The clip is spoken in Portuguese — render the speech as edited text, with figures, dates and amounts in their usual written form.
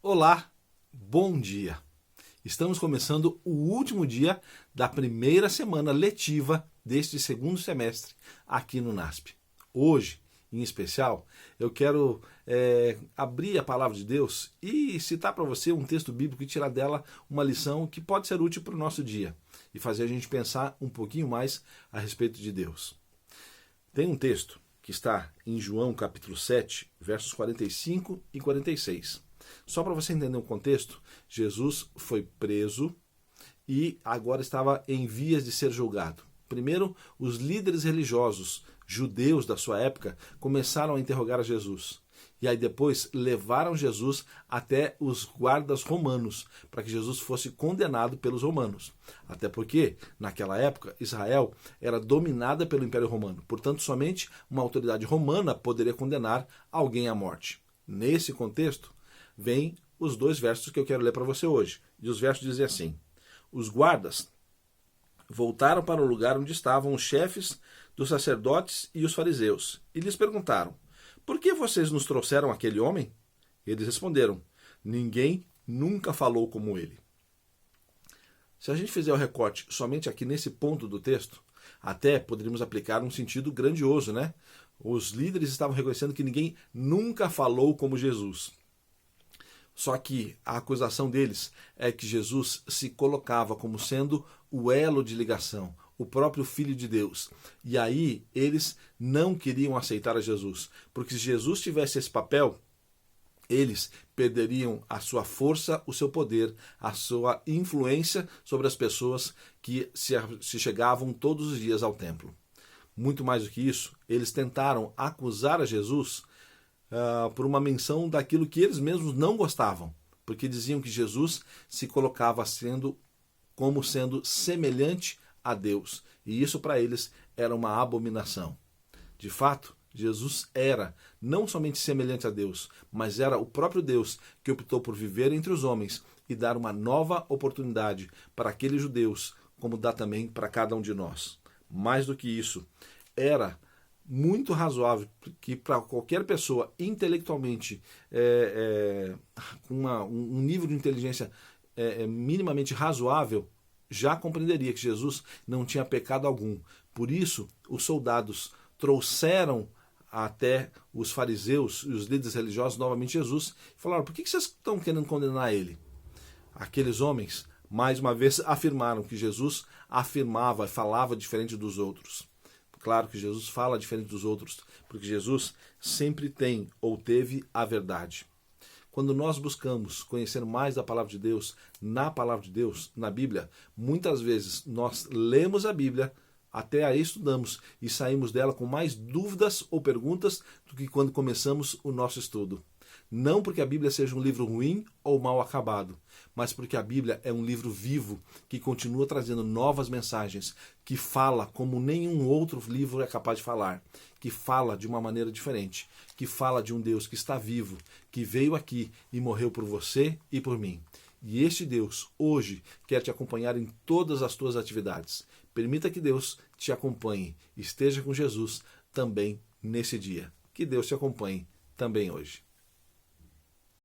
Olá, bom dia. Estamos começando o último dia da primeira semana letiva deste segundo semestre aqui no NASP. Hoje, em especial, eu quero abrir a palavra de Deus e citar para você um texto bíblico e tirar dela uma lição que pode ser útil para o nosso dia e fazer a gente pensar um pouquinho mais a respeito de Deus. Tem um texto que está em João capítulo 7, versos 45 e 46. Só para você entender o contexto, Jesus foi preso e agora estava em vias de ser julgado. Primeiro, os líderes religiosos judeus da sua época começaram a interrogar a Jesus. E aí depois levaram Jesus até os guardas romanos, para que Jesus fosse condenado pelos romanos. Até porque, naquela época, Israel era dominada pelo Império Romano. Portanto, somente uma autoridade romana poderia condenar alguém à morte. Nesse contexto, vem os dois versos que eu quero ler para você hoje. E os versos dizem assim: os guardas voltaram para o lugar onde estavam os chefes dos sacerdotes e os fariseus, e lhes perguntaram: por que vocês nos trouxeram aquele homem? Eles responderam: ninguém nunca falou como ele. Se a gente fizer o recorte somente aqui nesse ponto do texto, até poderíamos aplicar um sentido grandioso, né? Os líderes estavam reconhecendo que ninguém nunca falou como Jesus. Só que a acusação deles é que Jesus se colocava como sendo o elo de ligação, o próprio Filho de Deus. E aí eles não queriam aceitar a Jesus, porque se Jesus tivesse esse papel, eles perderiam a sua força, o seu poder, a sua influência sobre as pessoas que se chegavam todos os dias ao templo. Muito mais do que isso, eles tentaram acusar a Jesus por uma menção daquilo que eles mesmos não gostavam, porque diziam que Jesus se colocava como sendo semelhante a Deus, e isso para eles era uma abominação. De fato, Jesus era não somente semelhante a Deus, mas era o próprio Deus que optou por viver entre os homens e dar uma nova oportunidade para aqueles judeus, como dá também para cada um de nós. Mais do que isso, era muito razoável que para qualquer pessoa intelectualmente com um nível de inteligência minimamente razoável já compreenderia que Jesus não tinha pecado algum. Por isso, os soldados trouxeram até os fariseus e os líderes religiosos novamente Jesus e falaram: por que vocês estão querendo condenar ele? Aqueles homens, mais uma vez, afirmaram que Jesus afirmava e falava diferente dos outros. Claro que Jesus fala diferente dos outros, porque Jesus sempre tem ou teve a verdade. Quando nós buscamos conhecer mais da palavra de Deus, na palavra de Deus, na Bíblia, muitas vezes nós lemos a Bíblia, até a estudamos e saímos dela com mais dúvidas ou perguntas do que quando começamos o nosso estudo. Não porque a Bíblia seja um livro ruim ou mal acabado, mas porque a Bíblia é um livro vivo que continua trazendo novas mensagens, que fala como nenhum outro livro é capaz de falar, que fala de uma maneira diferente, que fala de um Deus que está vivo, que veio aqui e morreu por você e por mim. E este Deus, hoje, quer te acompanhar em todas as tuas atividades. Permita que Deus te acompanhe, esteja com Jesus também nesse dia. Que Deus te acompanhe também hoje.